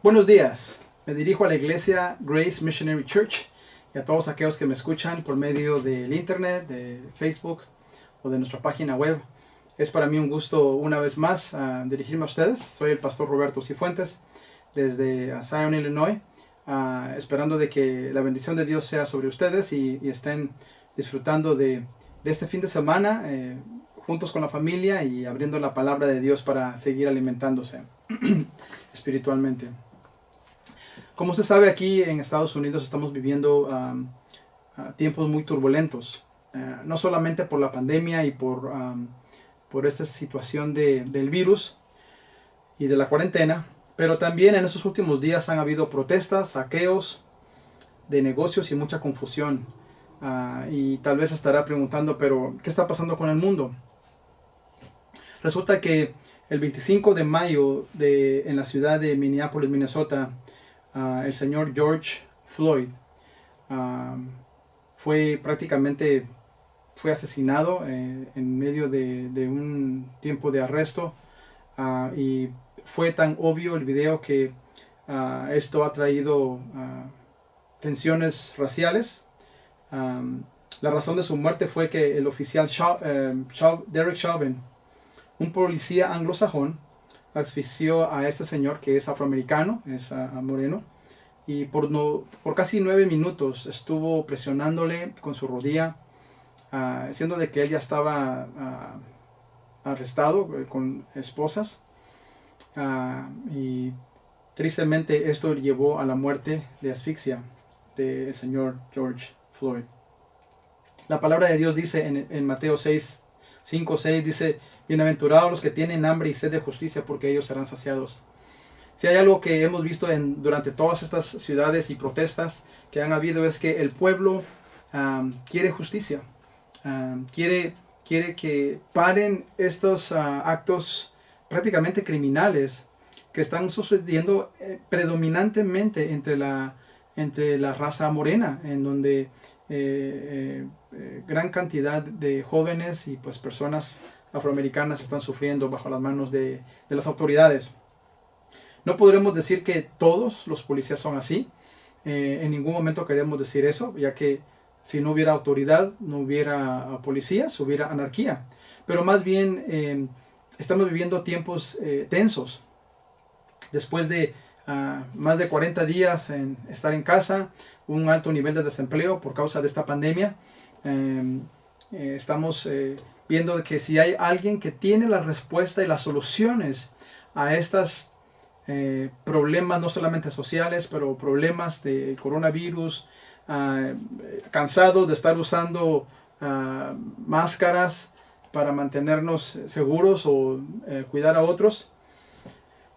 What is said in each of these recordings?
Buenos días, me dirijo a la iglesia Grace Missionary Church y a todos aquellos que me escuchan por medio del internet, de Facebook o de nuestra página web. Es para mí un gusto una vez más dirigirme a ustedes. Soy el pastor Roberto Cifuentes desde Zion, Illinois, esperando de que la bendición de Dios sea sobre ustedes y estén disfrutando de este fin de semana juntos con la familia y abriendo la palabra de Dios para seguir alimentándose espiritualmente. Como se sabe, aquí en Estados Unidos estamos viviendo tiempos muy turbulentos, no solamente por la pandemia y por esta situación del virus y de la cuarentena, pero también en estos últimos días han habido protestas, saqueos de negocios y mucha confusión. Y tal vez estará preguntando, pero ¿qué está pasando con el mundo? Resulta que el 25 de mayo en la ciudad de Minneapolis, Minnesota, el señor George Floyd fue asesinado en medio de un tiempo de arresto, y fue tan obvio el video que esto ha traído tensiones raciales. La razón de su muerte fue que el oficial Derek Chauvin, un policía anglosajón, asfixió a este señor que es afroamericano, es moreno, y por casi 9 minutos estuvo presionándole con su rodilla, siendo de que él ya estaba arrestado con esposas, y tristemente esto llevó a la muerte de asfixia del señor George Floyd. La palabra de Dios dice en Mateo 5:6, dice: bienaventurados los que tienen hambre y sed de justicia, porque ellos serán saciados. Si hay algo que hemos visto durante todas estas ciudades y protestas que han habido, es que el pueblo quiere justicia, quiere que paren estos actos prácticamente criminales que están sucediendo predominantemente entre la raza morena, en donde gran cantidad de jóvenes y pues personas afroamericanas están sufriendo bajo las manos de las autoridades. No podremos decir que todos los policías son así. En ningún momento queremos decir eso, ya que si no hubiera autoridad, no hubiera policías, hubiera anarquía. Pero más bien estamos viviendo tiempos tensos. Después de más de 40 días en estar en casa, un alto nivel de desempleo por causa de esta pandemia, estamos viendo que si hay alguien que tiene la respuesta y las soluciones a estos problemas, no solamente sociales, pero problemas de coronavirus, cansados de estar usando máscaras para mantenernos seguros o cuidar a otros,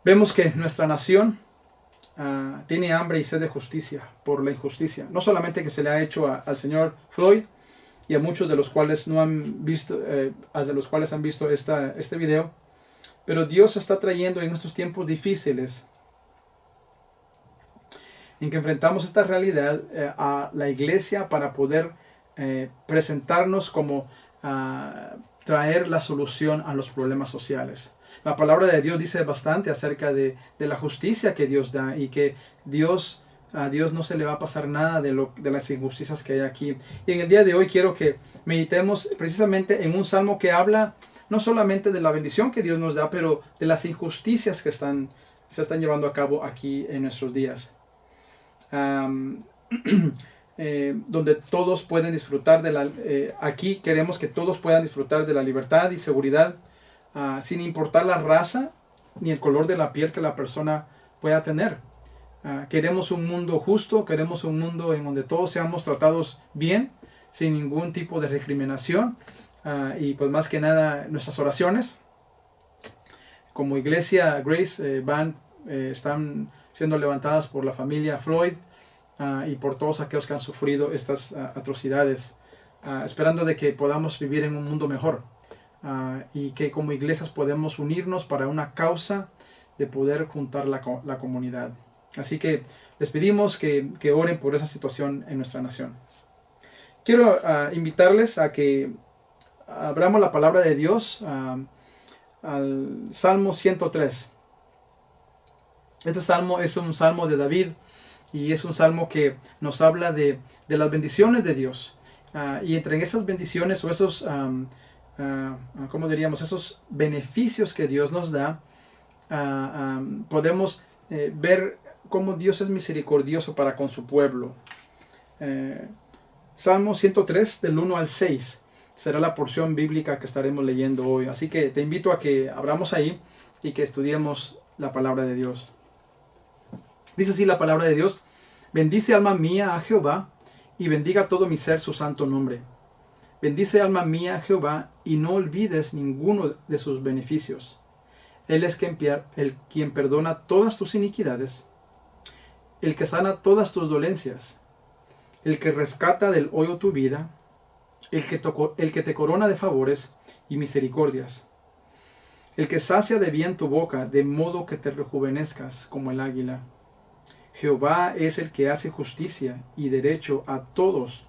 vemos que nuestra nación tiene hambre y sed de justicia por la injusticia, no solamente que se le ha hecho al señor Floyd y a muchos de los cuales no han visto, de los cuales han visto este video, pero Dios está trayendo en estos tiempos difíciles en que enfrentamos esta realidad a la iglesia para poder presentarnos como traer la solución a los problemas sociales. La palabra de Dios dice bastante acerca de la justicia que Dios da y que a Dios no se le va a pasar nada de las injusticias que hay aquí. Y en el día de hoy quiero que meditemos precisamente en un salmo que habla no solamente de la bendición que Dios nos da, pero de las injusticias que se están llevando a cabo aquí en nuestros días. Donde todos pueden disfrutar aquí queremos que todos puedan disfrutar de la libertad y seguridad, sin importar la raza ni el color de la piel que la persona pueda tener. Queremos un mundo justo, queremos un mundo en donde todos seamos tratados bien, sin ningún tipo de recriminación, y pues más que nada nuestras oraciones como iglesia Grace están siendo levantadas por la familia Floyd y por todos aquellos que han sufrido estas atrocidades, esperando de que podamos vivir en un mundo mejor, y que como iglesias podemos unirnos para una causa de poder juntar la comunidad. Así que les pedimos que oren por esa situación en nuestra nación. Quiero invitarles a que abramos la palabra de Dios al Salmo 103. Este salmo es un salmo de David y es un salmo que nos habla de las bendiciones de Dios. Y entre esas bendiciones o esos, ¿cómo diríamos? Esos beneficios que Dios nos da, podemos ver cómo Dios es misericordioso para con su pueblo. Salmo 103 del 1 al 6 será la porción bíblica que estaremos leyendo hoy. Así que te invito a que abramos ahí y que estudiemos la palabra de Dios. Dice así la palabra de Dios: bendice alma mía a Jehová, y bendiga todo mi ser su santo nombre. Bendice alma mía a Jehová, y no olvides ninguno de sus beneficios. Él es quien perdona todas tus iniquidades, el que sana todas tus dolencias, el que rescata del hoyo tu vida, el que te corona de favores y misericordias, el que sacia de bien tu boca, de modo que te rejuvenezcas como el águila. Jehová es el que hace justicia y derecho a todos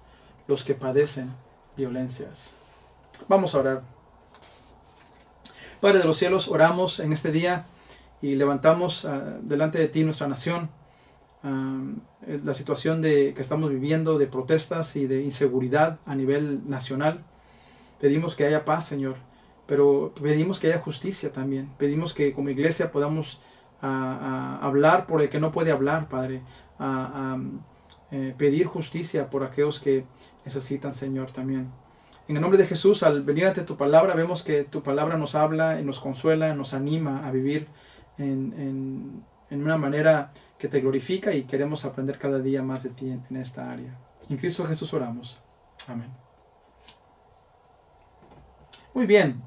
los que padecen violencias. Vamos a orar. Padre de los cielos, oramos en este día y levantamos delante de ti nuestra nación. La situación que estamos viviendo de protestas y de inseguridad a nivel nacional. Pedimos que haya paz, Señor, pero pedimos que haya justicia también. Pedimos que como iglesia podamos hablar por el que no puede hablar, Padre, pedir justicia por aquellos que necesitan, Señor, también. En el nombre de Jesús, al venir ante tu palabra, vemos que tu palabra nos habla y nos consuela, nos anima a vivir en una manera que te glorifica, y queremos aprender cada día más de ti en esta área. En Cristo Jesús oramos. Amén. Muy bien.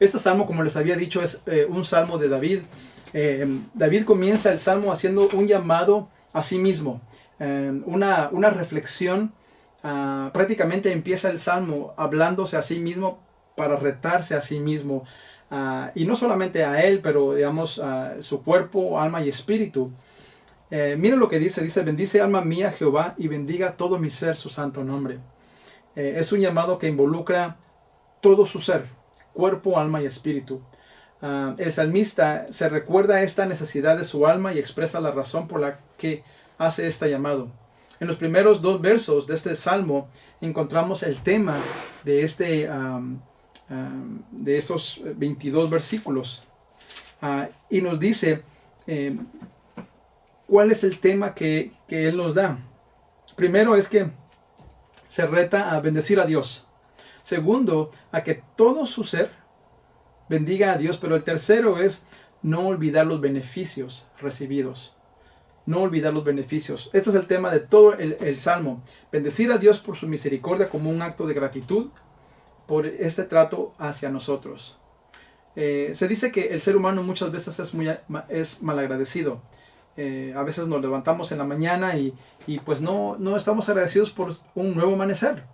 Este salmo, como les había dicho, es un salmo de David. David comienza el salmo haciendo un llamado a sí mismo, una reflexión. Prácticamente empieza el salmo hablándose a sí mismo para retarse a sí mismo. Y no solamente a él, pero digamos a su cuerpo, alma y espíritu. Miren lo que dice: bendice alma mía Jehová, y bendiga todo mi ser su santo nombre. Es un llamado que involucra todo su ser, cuerpo, alma y espíritu. El salmista se recuerda esta necesidad de su alma y expresa la razón por la que hace este llamado. En los primeros 2 versos de este salmo encontramos el tema de estos 22 versículos. Y nos dice cuál es el tema que él nos da. Primero es que se reta a bendecir a Dios. Segundo, a que todo su ser bendiga a Dios. Pero el tercero es no olvidar los beneficios recibidos. No olvidar los beneficios. Este es el tema de todo el salmo. Bendecir a Dios por su misericordia como un acto de gratitud por este trato hacia nosotros. Se dice que el ser humano muchas veces es malagradecido. A veces nos levantamos en la mañana y pues no estamos agradecidos por un nuevo amanecer.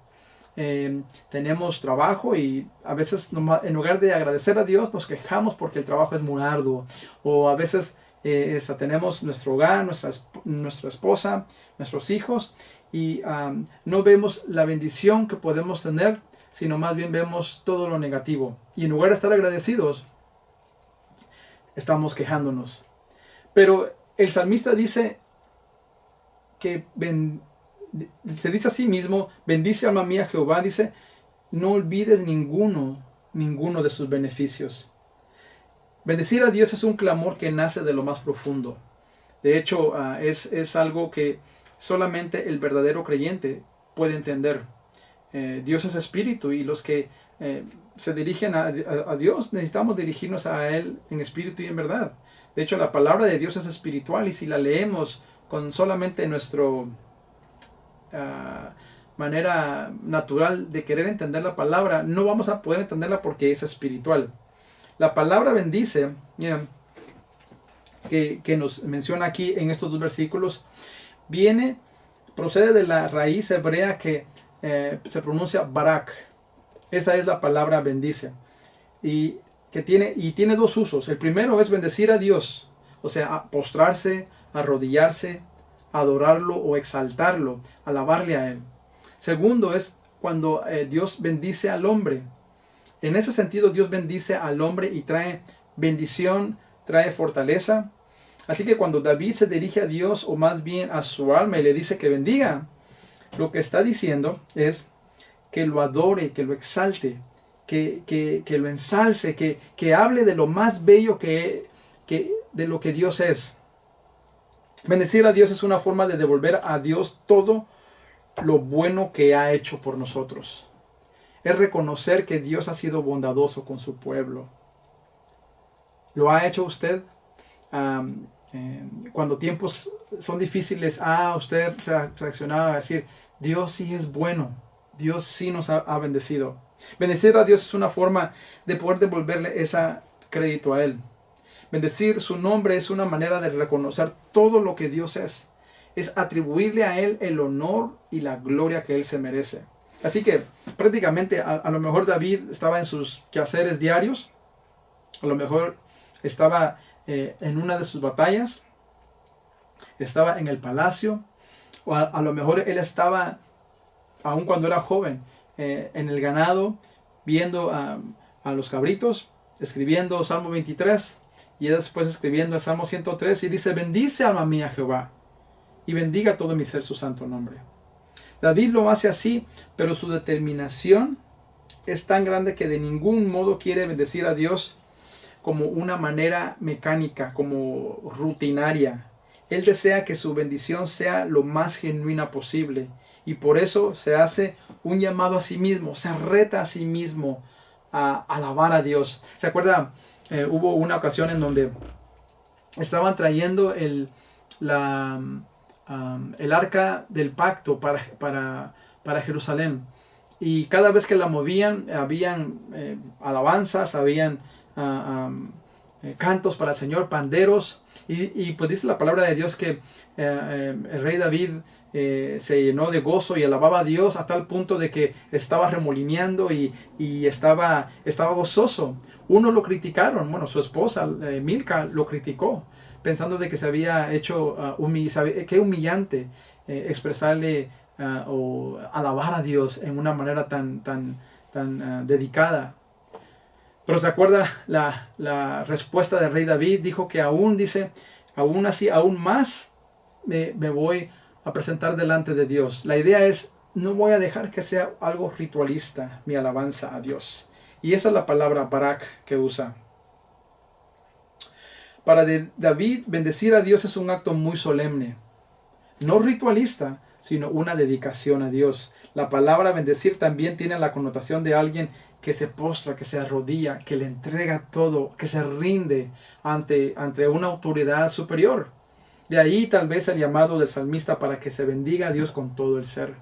Tenemos trabajo y a veces en lugar de agradecer a Dios nos quejamos porque el trabajo es muy arduo. O a veces tenemos nuestro hogar, nuestra esposa, nuestros hijos, y no vemos la bendición que podemos tener, sino más bien vemos todo lo negativo. Y en lugar de estar agradecidos, estamos quejándonos. Pero el salmista dice que se dice a sí mismo: bendice alma mía Jehová. Dice, no olvides ninguno de sus beneficios. Bendecir a Dios es un clamor que nace de lo más profundo. De hecho, es algo que solamente el verdadero creyente puede entender. Dios es espíritu, y los que se dirigen a Dios necesitamos dirigirnos a Él en espíritu y en verdad. De hecho, la palabra de Dios es espiritual, y si la leemos con solamente nuestra manera natural de querer entender la palabra, no vamos a poder entenderla porque es espiritual. La palabra bendice, miren, que nos menciona aquí en estos 2 versículos, procede de la raíz hebrea que se pronuncia barak. Esta es la palabra bendice. Y tiene 2 usos. El primero es bendecir a Dios, o sea, postrarse, arrodillarse, adorarlo o exaltarlo, alabarle a Él. Segundo es cuando Dios bendice al hombre. En ese sentido, Dios bendice al hombre y trae bendición, trae fortaleza. Así que cuando David se dirige a Dios, o más bien a su alma, y le dice que bendiga, lo que está diciendo es que lo adore, que lo exalte, que lo ensalce, que hable de lo más bello de lo que Dios es. Bendecir a Dios es una forma de devolver a Dios todo lo bueno que ha hecho por nosotros. Es reconocer que Dios ha sido bondadoso con su pueblo. ¿Lo ha hecho usted? Cuando tiempos son difíciles, usted reaccionaba a decir, Dios sí es bueno, Dios sí nos ha bendecido. Bendecir a Dios es una forma de poder devolverle ese crédito a Él. Bendecir su nombre es una manera de reconocer todo lo que Dios es. Es atribuirle a Él el honor y la gloria que Él se merece. Así que prácticamente a lo mejor David estaba en sus quehaceres diarios, a lo mejor estaba en una de sus batallas, estaba en el palacio, o a lo mejor él estaba, aun cuando era joven, en el ganado, viendo a los cabritos, escribiendo Salmo 23, y después escribiendo el Salmo 103, y dice, bendice alma mía Jehová, y bendiga todo mi ser su santo nombre. David lo hace así, pero su determinación es tan grande que de ningún modo quiere bendecir a Dios como una manera mecánica, como rutinaria. Él desea que su bendición sea lo más genuina posible, y por eso se hace un llamado a sí mismo, se reta a sí mismo a alabar a Dios. ¿Se acuerda? Hubo una ocasión en donde estaban trayendo el arca del pacto para Jerusalén, y cada vez que la movían habían alabanzas, habían cantos para el Señor, panderos, y pues dice la palabra de Dios que el rey David se llenó de gozo y alababa a Dios a tal punto de que estaba remolineando y estaba gozoso. Uno lo criticaron, bueno, su esposa Milca lo criticó, pensando de que se había hecho qué humillante expresarle o alabar a Dios en una manera tan dedicada. Pero se acuerda la respuesta del rey David, dijo que aún así, aún más me voy a presentar delante de Dios. La idea es, no voy a dejar que sea algo ritualista mi alabanza a Dios. Y esa es la palabra barak que usa. Para David, bendecir a Dios es un acto muy solemne, no ritualista, sino una dedicación a Dios. La palabra bendecir también tiene la connotación de alguien que se postra, que se arrodilla, que le entrega todo, que se rinde ante una autoridad superior. De ahí tal vez el llamado del salmista para que se bendiga a Dios con todo el ser.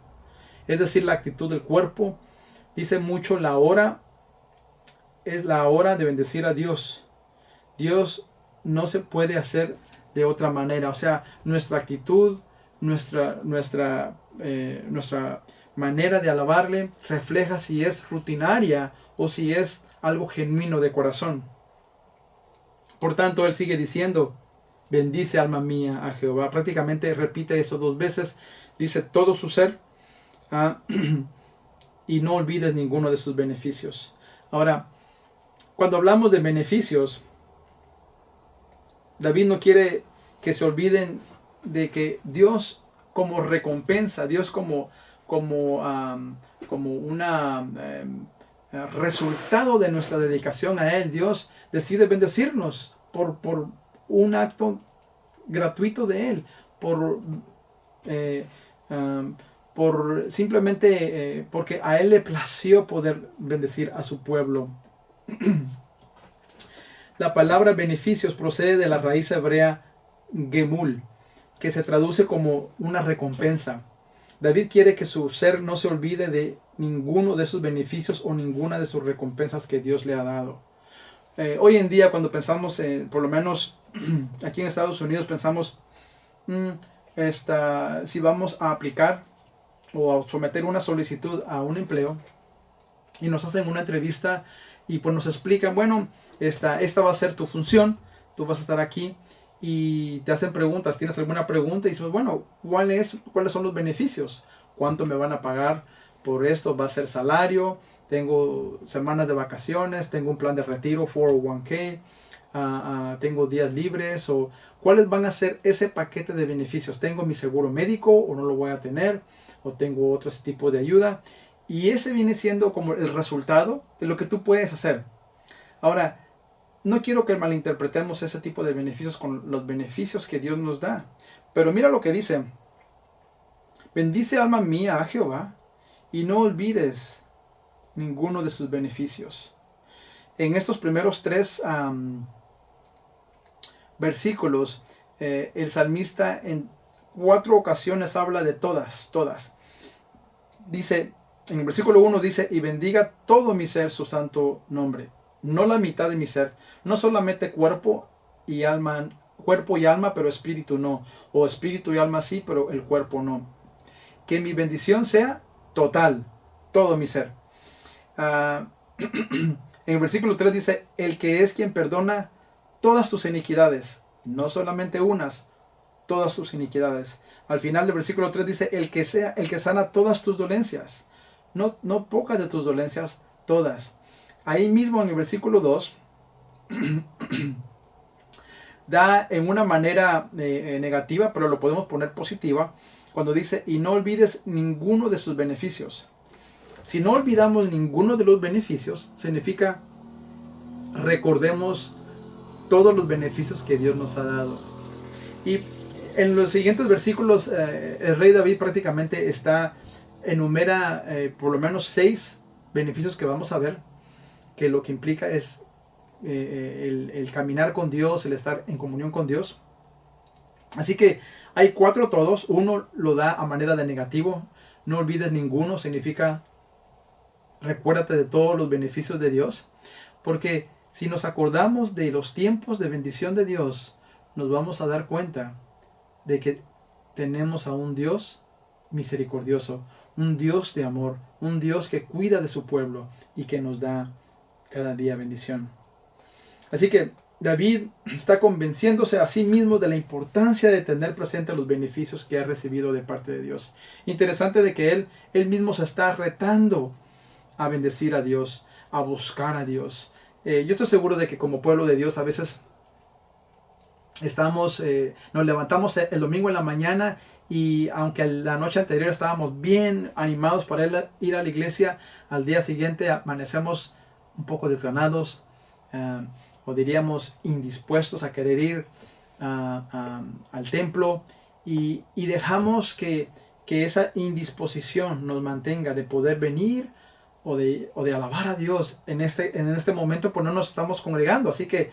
Es decir, la actitud del cuerpo. Dice mucho es la hora de bendecir a Dios. Dios no se puede hacer de otra manera. O sea, nuestra actitud, nuestra manera de alabarle refleja si es rutinaria o si es algo genuino de corazón. Por tanto, él sigue diciendo, bendice alma mía a Jehová. Prácticamente repite eso 2 veces. Dice todo su ser y no olvides ninguno de sus beneficios. Ahora, cuando hablamos de beneficios, David no quiere que se olviden de que Dios como recompensa, Dios como una resultado de nuestra dedicación a Él, Dios decide bendecirnos por un acto gratuito de Él, simplemente porque a Él le plació poder bendecir a su pueblo. La palabra beneficios procede de la raíz hebrea gemul, que se traduce como una recompensa. David quiere que su ser no se olvide de ninguno de sus beneficios o ninguna de sus recompensas que Dios le ha dado. Hoy en día, cuando pensamos, por lo menos aquí en Estados Unidos, pensamos si vamos a aplicar o a someter una solicitud a un empleo y nos hacen una entrevista y pues nos explican, bueno, esta va a ser tu función, tú vas a estar aquí, y te hacen preguntas, ¿tienes alguna pregunta? Y dices, bueno, ¿cuáles son los beneficios? ¿Cuánto me van a pagar por esto? ¿Va a ser salario? ¿Tengo semanas de vacaciones? ¿Tengo un plan de retiro, 401k? tengo días libres, o cuáles van a ser ese paquete de beneficios. ¿Tengo mi seguro médico o no lo voy a tener? ¿O tengo otro tipo de ayuda? Y ese viene siendo como el resultado de lo que tú puedes hacer. Ahora, no quiero que malinterpretemos ese tipo de beneficios con los beneficios que Dios nos da. Pero mira lo que dice. Bendice alma mía a Jehová y no olvides ninguno de sus beneficios. En estos primeros 3 versículos, el salmista en 4 ocasiones habla de todas. Dice, en el versículo 1 dice, y bendiga todo mi ser su santo nombre. No la mitad de mi ser, no solamente cuerpo y alma, pero espíritu no. O espíritu y alma sí, pero el cuerpo no. Que mi bendición sea total, todo mi ser. En el versículo 3 dice, el que es quien perdona todas tus iniquidades, no solamente unas, todas tus iniquidades. Al final del versículo 3 dice, el que sana todas tus dolencias, no pocas de tus dolencias, todas. Ahí mismo en el versículo 2, da en una manera negativa, pero lo podemos poner positiva, cuando dice, y no olvides ninguno de sus beneficios. Si no olvidamos ninguno de los beneficios, significa recordemos todos los beneficios que Dios nos ha dado. Y en los siguientes versículos, el rey David prácticamente enumera por lo menos 6 beneficios que vamos a ver, que lo que implica es el caminar con Dios, el estar en comunión con Dios. Así que hay 4 todos. Uno lo da a manera de negativo. No olvides ninguno, significa recuérdate de todos los beneficios de Dios. Porque si nos acordamos de los tiempos de bendición de Dios, nos vamos a dar cuenta de que tenemos a un Dios misericordioso, un Dios de amor, un Dios que cuida de su pueblo y que nos da cada día bendición. Así que David está convenciéndose a sí mismo de la importancia de tener presente los beneficios que ha recibido de parte de Dios. Interesante de que él mismo se está retando a bendecir a Dios, a buscar a Dios. Yo estoy seguro de que como pueblo de Dios a veces nos levantamos el domingo en la mañana y aunque la noche anterior estábamos bien animados para ir a la iglesia, al día siguiente amanecemos un poco desganados, o diríamos indispuestos a querer ir al templo, y dejamos que esa indisposición nos mantenga de poder venir o de alabar a Dios en este momento, pues no nos estamos congregando. Así que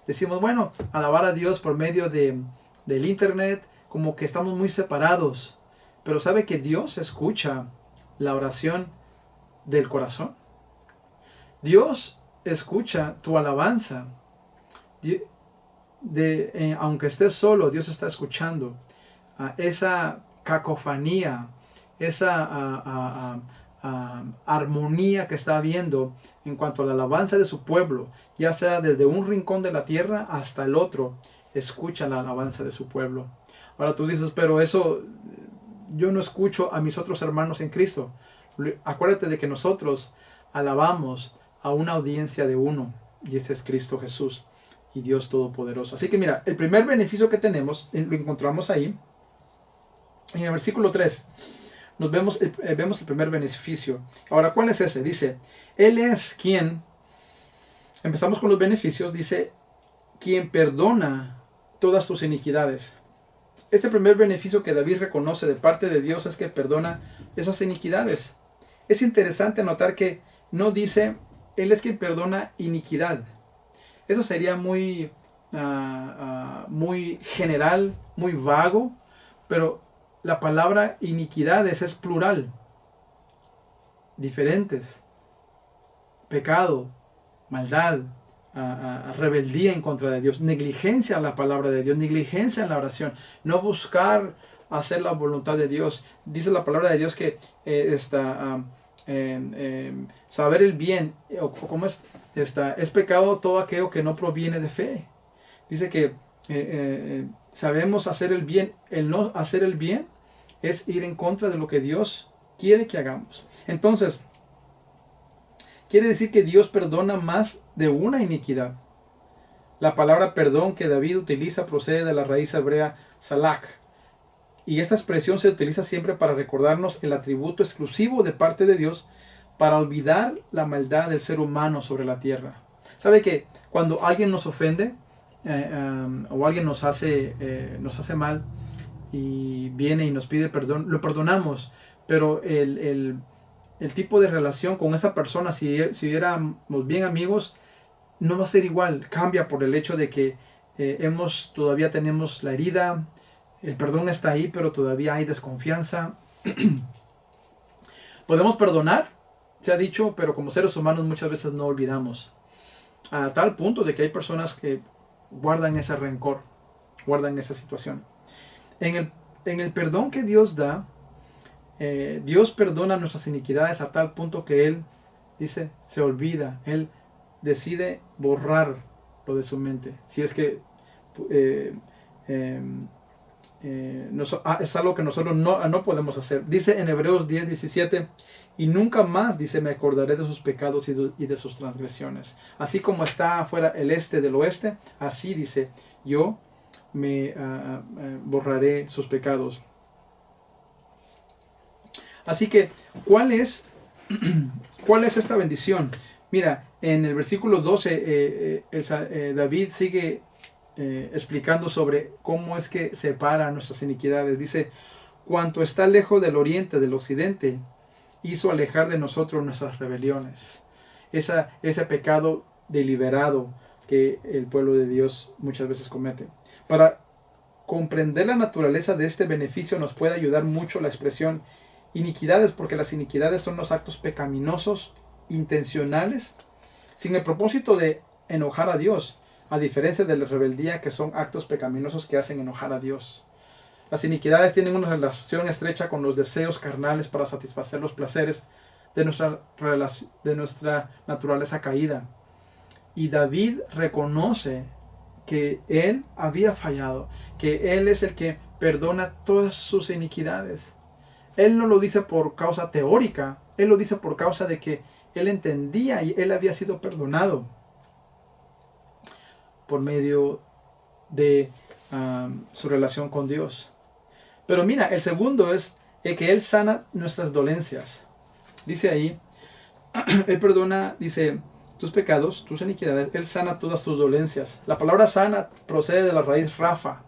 decimos, bueno, alabar a Dios por medio del internet, como que estamos muy separados. Pero ¿sabe que Dios escucha la oración del corazón? Dios escucha tu alabanza. Aunque estés solo, Dios está escuchando esa cacofonía, esa armonía que está habiendo en cuanto a la alabanza de su pueblo, ya sea desde un rincón de la tierra hasta el otro. Escucha la alabanza de su pueblo. Ahora tú dices, pero eso yo no escucho a mis otros hermanos en Cristo. Acuérdate de que nosotros alabamos a una audiencia de uno, y ese es Cristo Jesús y Dios Todopoderoso. Así que mira, el primer beneficio que tenemos lo encontramos ahí en el versículo 3. Vemos el primer beneficio. Ahora, ¿cuál es ese? Dice, Él es quien, empezamos con los beneficios, dice, quien perdona todas tus iniquidades. Este primer beneficio que David reconoce de parte de Dios es que perdona esas iniquidades. Es interesante notar que no dice, Él es quien perdona iniquidad. Eso sería muy general, muy vago, pero la palabra iniquidades es plural. Diferentes. Pecado, maldad, rebeldía en contra de Dios, negligencia a la palabra de Dios, negligencia en la oración, no buscar hacer la voluntad de Dios. Dice la palabra de Dios que saber el bien, ¿cómo es? Es pecado todo aquello que no proviene de fe. Dice que sabemos hacer el bien. El no hacer el bien es ir en contra de lo que Dios quiere que hagamos. Entonces, quiere decir que Dios perdona más de una iniquidad. La palabra perdón que David utiliza procede de la raíz hebrea salak. Y esta expresión se utiliza siempre para recordarnos el atributo exclusivo de parte de Dios para olvidar la maldad del ser humano sobre la tierra. ¿Sabe que cuando alguien nos ofende o alguien nos hace mal y viene y nos pide perdón, lo perdonamos, pero el tipo de relación con esa persona, si éramos bien amigos, no va a ser igual, cambia por el hecho de que todavía tenemos la herida, el perdón está ahí, pero todavía hay desconfianza. Podemos perdonar, se ha dicho, pero como seres humanos muchas veces no olvidamos. A tal punto de que hay personas que guardan ese rencor, guardan esa situación. En el perdón que Dios da, Dios perdona nuestras iniquidades a tal punto que Él dice, se olvida, Él decide borrar lo de su mente. Si es que es algo que nosotros no podemos hacer. Dice en Hebreos 10:17, y nunca más, dice, me acordaré de sus pecados y de sus transgresiones. Así como está afuera el este del oeste, así dice, yo me borraré sus pecados. Así que, ¿cuál es esta bendición? Mira, en el versículo 12, David sigue explicando sobre cómo es que separa nuestras iniquidades. Dice, cuanto está lejos del oriente, del occidente, hizo alejar de nosotros nuestras rebeliones. Ese pecado deliberado que el pueblo de Dios muchas veces comete. Para comprender la naturaleza de este beneficio nos puede ayudar mucho la expresión iniquidades, porque las iniquidades son los actos pecaminosos intencionales sin el propósito de enojar a Dios, a diferencia de la rebeldía, que son actos pecaminosos que hacen enojar a Dios. Las iniquidades tienen una relación estrecha con los deseos carnales para satisfacer los placeres de nuestra naturaleza caída. Y David reconoce que él había fallado, que él es el que perdona todas sus iniquidades. Él no lo dice por causa teórica, él lo dice por causa de que él entendía y él había sido perdonado por medio de su relación con Dios. Pero mira, el segundo es el que Él sana nuestras dolencias. Dice ahí, Él perdona, dice, tus pecados, tus iniquidades, Él sana todas tus dolencias. La palabra sana procede de la raíz rafa,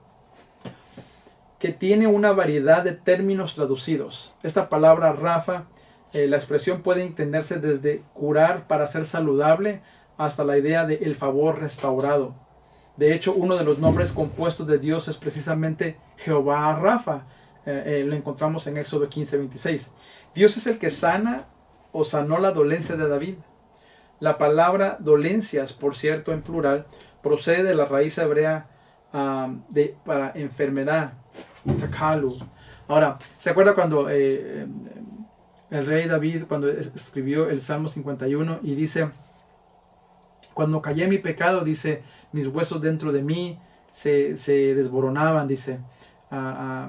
que tiene una variedad de términos traducidos. Esta palabra rafa, la expresión puede entenderse desde curar para ser saludable hasta la idea de el favor restaurado. De hecho, uno de los nombres compuestos de Dios es precisamente Jehová Rafa. Lo encontramos en Éxodo 15:26. Dios es el que sana o sanó la dolencia de David. La palabra dolencias, por cierto, en plural, procede de la raíz hebrea para enfermedad, takalu. Ahora, ¿se acuerda cuando el rey David, cuando escribió el Salmo 51 y dice, cuando callé mi pecado, dice, mis huesos dentro de mí se desboronaban, dice,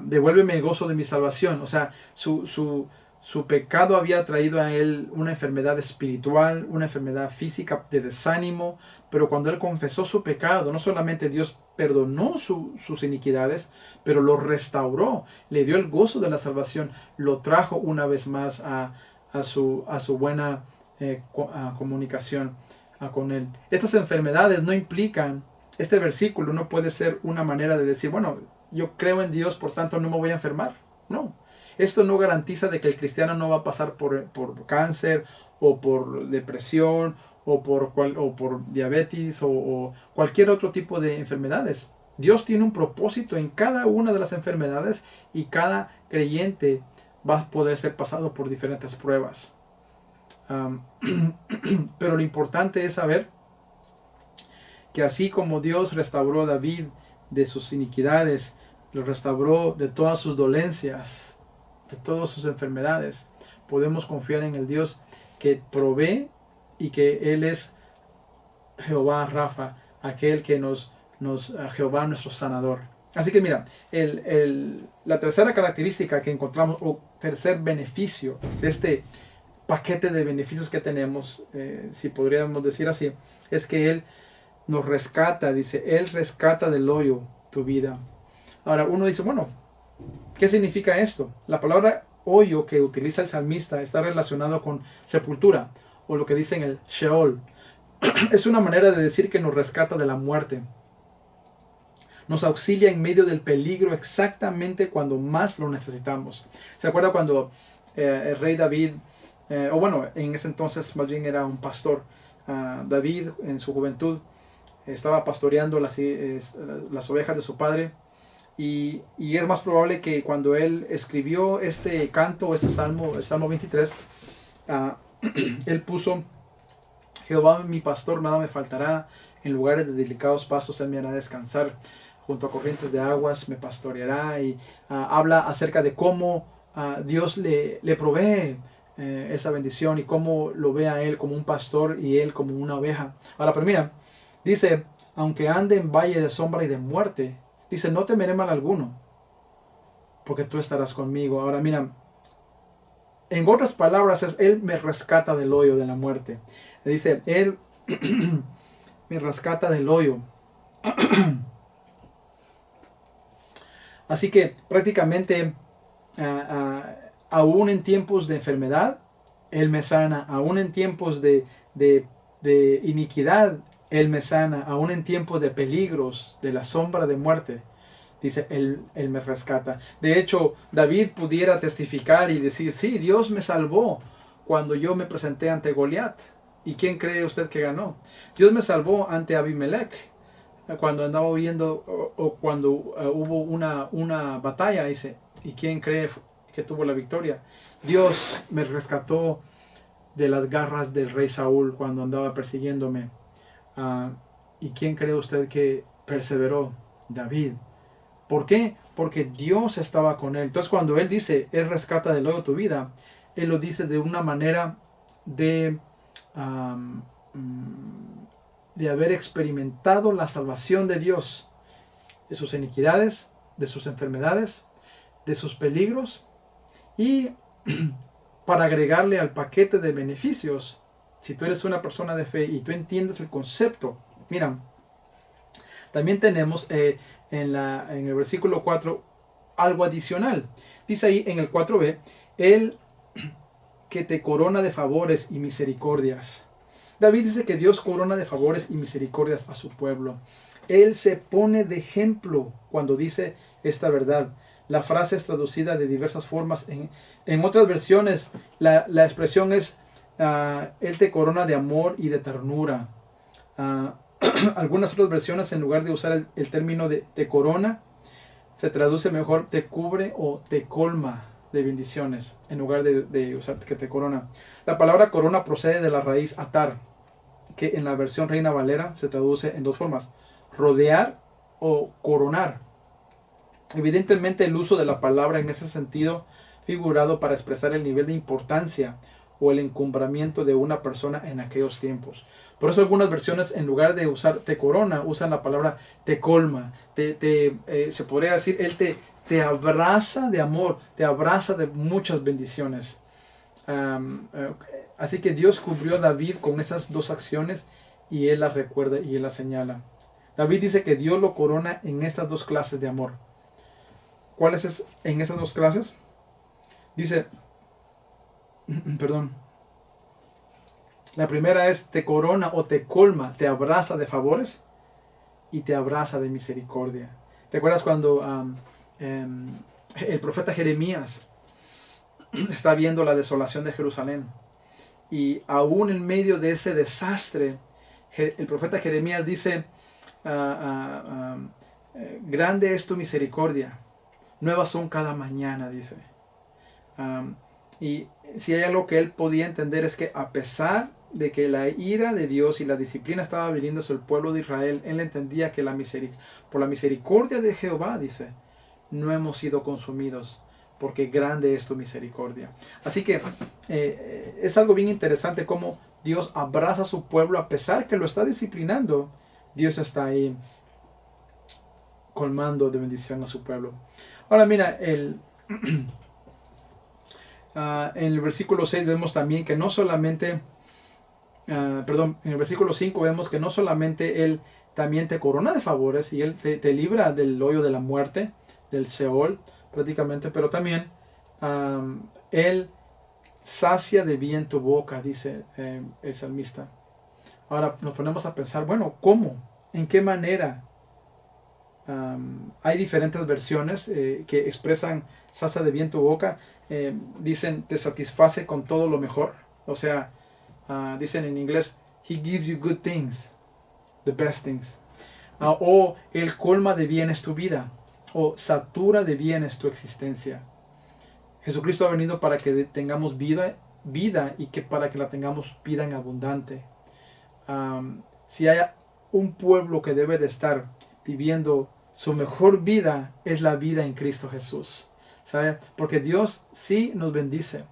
devuélveme el gozo de mi salvación. O sea, su pecado había traído a él una enfermedad espiritual, una enfermedad física de desánimo, pero cuando él confesó su pecado, no solamente Dios perdonó sus iniquidades, pero lo restauró, le dio el gozo de la salvación, lo trajo una vez más a su buena comunicación con Él. Estas enfermedades no implican, este versículo no puede ser una manera de decir, bueno, yo creo en Dios, por tanto no me voy a enfermar. No, esto no garantiza de que el cristiano no va a pasar por cáncer o por depresión o por diabetes o cualquier otro tipo de enfermedades. Dios tiene un propósito en cada una de las enfermedades y cada creyente va a poder ser pasado por diferentes pruebas. Pero lo importante es saber que así como Dios restauró a David de sus iniquidades, lo restauró de todas sus dolencias, de todas sus enfermedades, podemos confiar en el Dios que provee y que Él es Jehová Rafa, aquel que Jehová nuestro sanador. Así que mira, la tercera característica que encontramos, o tercer beneficio de este paquete de beneficios que tenemos, si podríamos decir así, es que Él nos rescata, dice, Él rescata del hoyo tu vida. Ahora uno dice, bueno, ¿qué significa esto? La palabra hoyo que utiliza el salmista está relacionado con sepultura, o lo que dicen el Sheol. Es una manera de decir que nos rescata de la muerte. Nos auxilia en medio del peligro exactamente cuando más lo necesitamos. ¿Se acuerda cuando el rey David, o bueno, en ese entonces más bien era un pastor, David en su juventud estaba pastoreando las ovejas de su padre, y es más probable que cuando él escribió este canto, este salmo, el Salmo 23, él puso: Jehová mi pastor, nada me faltará, en lugares de delicados pastos él me hará descansar, junto a corrientes de aguas me pastoreará, y habla acerca de cómo Dios le provee esa bendición, y cómo lo ve a él como un pastor y él como una oveja. Ahora, pero mira, dice, aunque ande en valle de sombra y de muerte, dice, no temeré mal alguno, porque tú estarás conmigo. Ahora mira, en otras palabras, Él me rescata del hoyo de la muerte. Dice, Él me rescata del hoyo. Así que prácticamente, aún en tiempos de enfermedad, Él me sana. Aún en tiempos de iniquidad, Él me sana. Aún en tiempos de peligros, de la sombra de muerte, dice, Él me rescata. De hecho, David pudiera testificar y decir, sí, Dios me salvó cuando yo me presenté ante Goliat. ¿Y quién cree usted que ganó? Dios me salvó ante Abimelech, cuando andaba huyendo, o cuando hubo una batalla, dice, ¿y quién cree que tuvo la victoria? Dios me rescató de las garras del rey Saúl cuando andaba persiguiéndome. ¿Y quién cree usted que perseveró? David. ¿Por qué? Porque Dios estaba con él. Entonces cuando Él dice, Él rescata del hoyo tu vida, Él lo dice de una manera de haber experimentado la salvación de Dios, de sus iniquidades, de sus enfermedades, de sus peligros, y para agregarle al paquete de beneficios, si tú eres una persona de fe y tú entiendes el concepto, mira, también tenemos en el versículo 4 algo adicional. Dice ahí en el 4b, Él que te corona de favores y misericordias. David dice que Dios corona de favores y misericordias a su pueblo. Él se pone de ejemplo cuando dice esta verdad. La frase es traducida de diversas formas. En otras versiones la expresión es Él te corona de amor y de ternura. Algunas otras versiones, en lugar de usar el término de te corona, se traduce mejor te cubre o te colma de bendiciones, en lugar de usar que te corona. La palabra corona procede de la raíz atar, que en la versión Reina Valera se traduce en dos formas: rodear o coronar. Evidentemente el uso de la palabra en ese sentido figurado para expresar el nivel de importancia o el encumbramiento de una persona en aquellos tiempos. Por eso algunas versiones, en lugar de usar te corona, usan la palabra te colma. Se podría decir, Él te abraza de amor, te abraza de muchas bendiciones. Así que Dios cubrió a David con esas dos acciones, y Él las recuerda y Él las señala. David dice que Dios lo corona en estas dos clases de amor. ¿Cuáles es en esas dos clases? Dice, perdón. La primera es te corona o te colma, te abraza de favores y te abraza de misericordia. ¿Te acuerdas cuando el profeta Jeremías está viendo la desolación de Jerusalén? Y aún en medio de ese desastre, el profeta Jeremías dice, grande es tu misericordia, nuevas son cada mañana, dice. Y si hay algo que él podía entender, es que a pesar de que la ira de Dios y la disciplina estaba viniendo sobre el pueblo de Israel, él entendía que por la misericordia de Jehová, dice, no hemos sido consumidos, porque grande es tu misericordia. Así que es algo bien interesante cómo Dios abraza a su pueblo a pesar que lo está disciplinando. Dios está ahí colmando de bendición a su pueblo. Ahora mira, en el versículo 6 vemos también que no solamente, en el versículo 5 vemos que no solamente Él también te corona de favores y Él te libra del hoyo de la muerte, del Seol prácticamente, pero también Él sacia de bien tu boca, dice el salmista. Ahora nos ponemos a pensar, bueno, ¿cómo? ¿En qué manera? Hay diferentes versiones que expresan sacia de bien tu boca. Dicen, te satisface con todo lo mejor. O sea, dicen en inglés, He gives you good things, the best things. O Él colma de bienes tu vida, o satura de bienes tu existencia. Jesucristo ha venido para que tengamos vida y que para que la tengamos vida en abundante. Si hay un pueblo que debe de estar viviendo su mejor vida, es la vida en Cristo Jesús. ¿Sabe? Porque Dios sí nos bendice.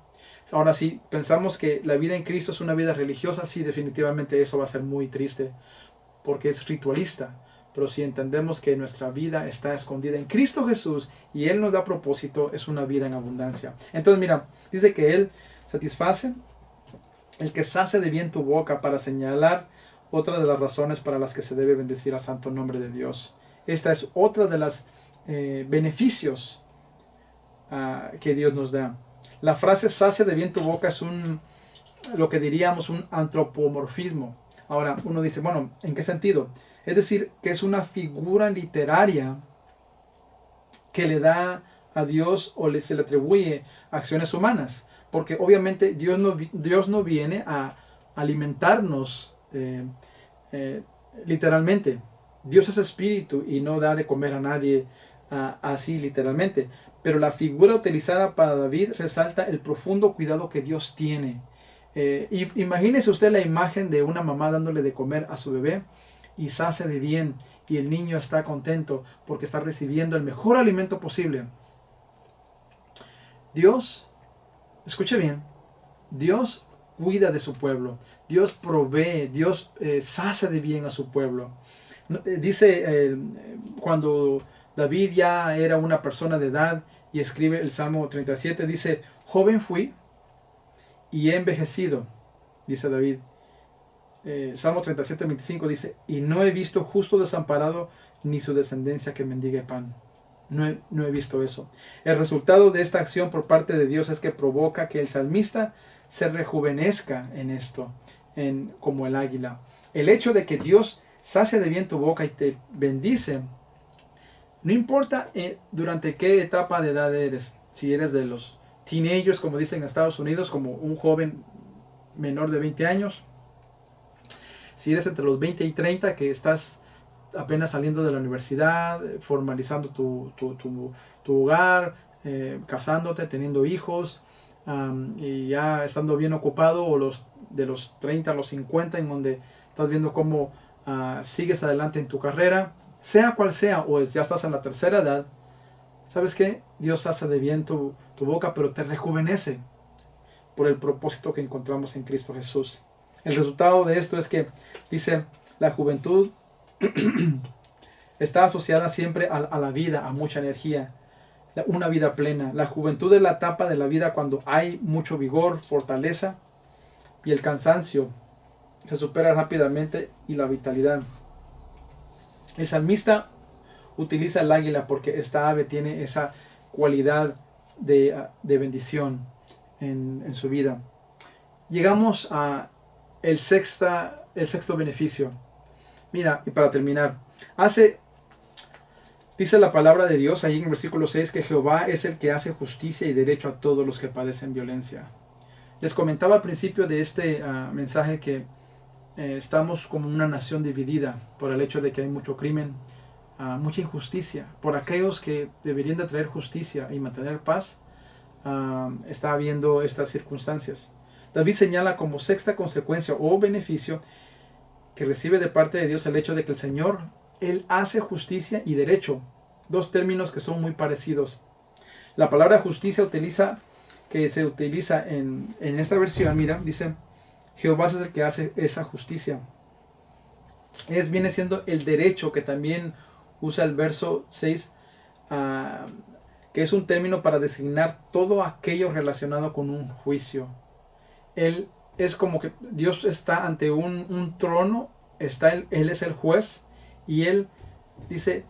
Ahora, si pensamos que la vida en Cristo es una vida religiosa, sí, definitivamente eso va a ser muy triste, porque es ritualista. Pero si entendemos que nuestra vida está escondida en Cristo Jesús y Él nos da propósito, es una vida en abundancia. Entonces, mira, dice que Él satisface, el que sace de bien tu boca, para señalar otra de las razones para las que se debe bendecir al santo nombre de Dios. Esta es otra de los beneficios que Dios nos da. La frase sacia de bien tu boca es lo que diríamos un antropomorfismo. Ahora, uno dice, bueno, ¿en qué sentido? Es decir, que es una figura literaria que le da a Dios o se le atribuye acciones humanas. Porque obviamente Dios no viene a alimentarnos literalmente. Dios es espíritu y no da de comer a nadie así literalmente. Pero la figura utilizada para David resalta el profundo cuidado que Dios tiene. Imagínese usted la imagen de una mamá dándole de comer a su bebé y sacia de bien, y el niño está contento porque está recibiendo el mejor alimento posible. Dios, escuche bien, Dios cuida de su pueblo, Dios provee, Dios sacia de bien a su pueblo. Dice cuando David ya era una persona de edad y escribe el Salmo 37, dice, joven fui y he envejecido, dice David. Salmo 37, 25 dice, y no he visto justo desamparado ni su descendencia que mendigue pan. No he visto eso. El resultado de esta acción por parte de Dios es que provoca que el salmista se rejuvenezca en esto, como el águila. El hecho de que Dios sacia de bien tu boca y te bendice, no importa durante qué etapa de edad eres, si eres de los teenagers, como dicen en Estados Unidos, como un joven menor de 20 años, si eres entre los 20 y 30, que estás apenas saliendo de la universidad, formalizando tu hogar, casándote, teniendo hijos, y ya estando bien ocupado, o de los 30 a los 50, en donde estás viendo cómo sigues adelante en tu carrera, sea cual sea, o ya estás en la tercera edad, ¿sabes qué? Dios hace de bien tu boca, pero te rejuvenece por el propósito que encontramos en Cristo Jesús. El resultado de esto es que, dice, la juventud está asociada siempre a la vida, a mucha energía, una vida plena. La juventud es la etapa de la vida cuando hay mucho vigor, fortaleza, y el cansancio se supera rápidamente, y la vitalidad. El salmista utiliza el águila porque esta ave tiene esa cualidad de bendición en su vida. Llegamos a el sexto beneficio. Mira, y para terminar, dice la palabra de Dios ahí en el versículo 6 que Jehová es el que hace justicia y derecho a todos los que padecen violencia. Les comentaba al principio de este mensaje que estamos como una nación dividida por el hecho de que hay mucho crimen, mucha injusticia. Por aquellos que deberían de traer justicia y mantener paz, está habiendo estas circunstancias. David señala como sexta consecuencia o beneficio que recibe de parte de Dios el hecho de que el Señor, Él hace justicia y derecho. Dos términos que son muy parecidos. La palabra justicia que se utiliza en esta versión, mira, dice, Jehová es el que hace esa justicia. Viene siendo el derecho, que también usa el verso 6, que es un término para designar todo aquello relacionado con un juicio. Él es como que Dios está ante un trono, Él es el juez, Y Él dice,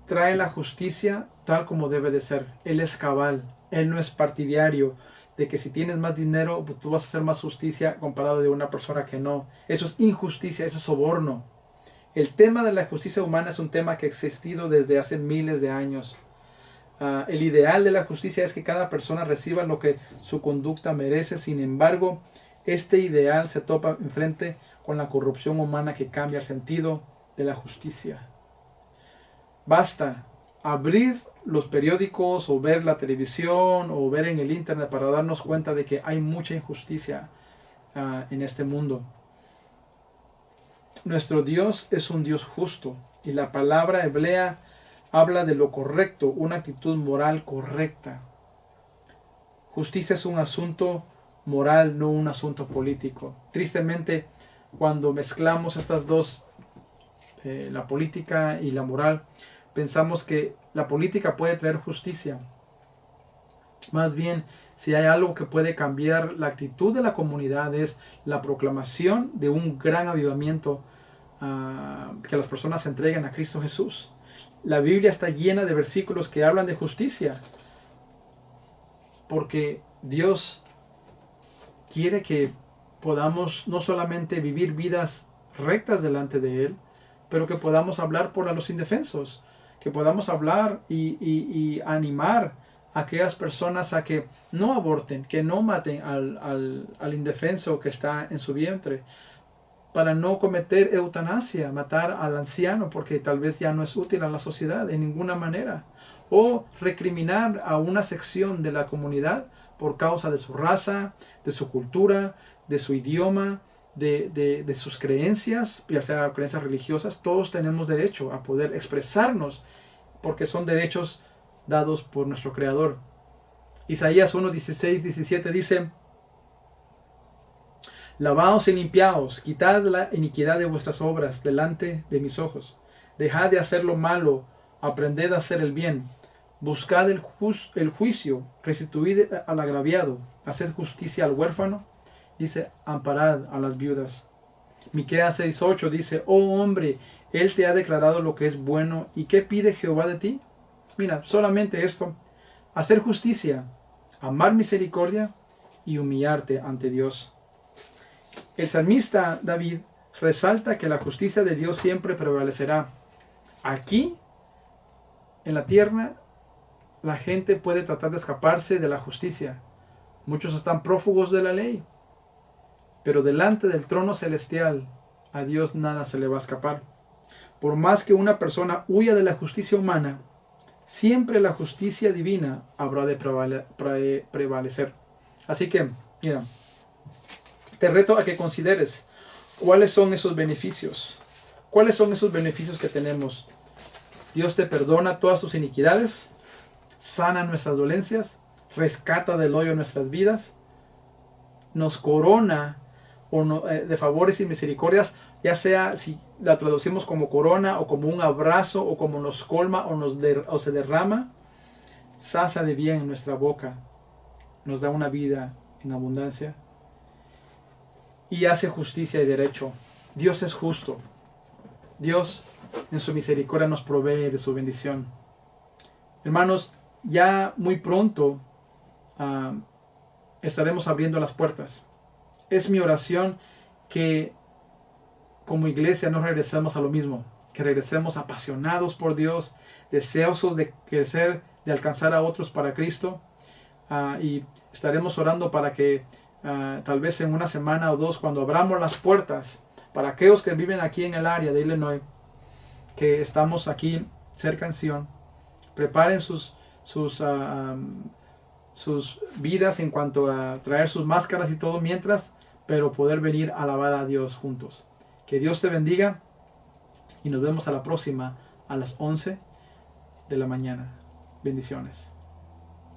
trae la justicia tal como debe de ser. Él es cabal, Él no es partidario de que si tienes más dinero, pues tú vas a hacer más justicia comparado de una persona que no. Eso es injusticia, eso es soborno. El tema de la justicia humana es un tema que ha existido desde hace miles de años. El ideal de la justicia es que cada persona reciba lo que su conducta merece. Sin embargo, este ideal se topa enfrente con la corrupción humana que cambia el sentido de la justicia. Basta abrir los periódicos o ver la televisión o ver en el internet para darnos cuenta de que hay mucha injusticia en este mundo. Nuestro Dios es un Dios justo y la palabra hebrea habla de lo correcto, una actitud moral correcta. Justicia es un asunto moral, no un asunto político. Tristemente, cuando mezclamos estas dos, la política y la moral, pensamos que la política puede traer justicia. Más bien, si hay algo que puede cambiar la actitud de la comunidad es la proclamación de un gran avivamiento, que las personas se entreguen a Cristo Jesús. La Biblia está llena de versículos que hablan de justicia, porque Dios quiere que podamos no solamente vivir vidas rectas delante de Él, pero que podamos hablar por los indefensos, que podamos hablar y animar a aquellas personas a que no aborten, que no maten al indefenso que está en su vientre, para no cometer eutanasia, matar al anciano porque tal vez ya no es útil a la sociedad de ninguna manera, o recriminar a una sección de la comunidad por causa de su raza, de su cultura, de su idioma, de sus creencias, ya sea creencias religiosas. Todos tenemos derecho a poder expresarnos porque son derechos dados por nuestro Creador. Isaías 1, 16, 17 dice: Lavaos y limpiaos, quitad la iniquidad de vuestras obras delante de mis ojos. Dejad de hacer lo malo, aprended a hacer el bien. Buscad el juicio, restituid al agraviado, haced justicia al huérfano. Dice, amparad a las viudas. Miqueas 6:8 dice, oh hombre, Él te ha declarado lo que es bueno. ¿Y qué pide Jehová de ti? Mira, solamente esto: hacer justicia, amar misericordia y humillarte ante Dios. El salmista David resalta que la justicia de Dios siempre prevalecerá. Aquí, en la tierra, la gente puede tratar de escaparse de la justicia. Muchos están prófugos de la ley. Pero delante del trono celestial, a Dios nada se le va a escapar. Por más que una persona huya de la justicia humana, siempre la justicia divina habrá de prevalecer. Así que, mira, te reto a que consideres cuáles son esos beneficios. ¿Cuáles son esos beneficios que tenemos? Dios te perdona todas tus iniquidades, sana nuestras dolencias, rescata del hoyo nuestras vidas, nos corona de favores y misericordias, ya sea si la traducimos como corona o como un abrazo o como nos colma o se derrama, sacia de bien nuestra boca, nos da una vida en abundancia y hace justicia y derecho. Dios es justo. Dios en su misericordia nos provee de su bendición. Hermanos, ya muy pronto estaremos abriendo las puertas. Es mi oración que como iglesia no regresemos a lo mismo, que regresemos apasionados por Dios, deseosos de crecer, de alcanzar a otros para Cristo, y estaremos orando para que tal vez en una semana o dos, cuando abramos las puertas para aquellos que viven aquí en el área de Illinois, que estamos aquí cerca en Sion, preparen sus vidas en cuanto a traer sus máscaras y todo pero poder venir a alabar a Dios juntos. Que Dios te bendiga y nos vemos a la próxima a las 11 de la mañana. Bendiciones.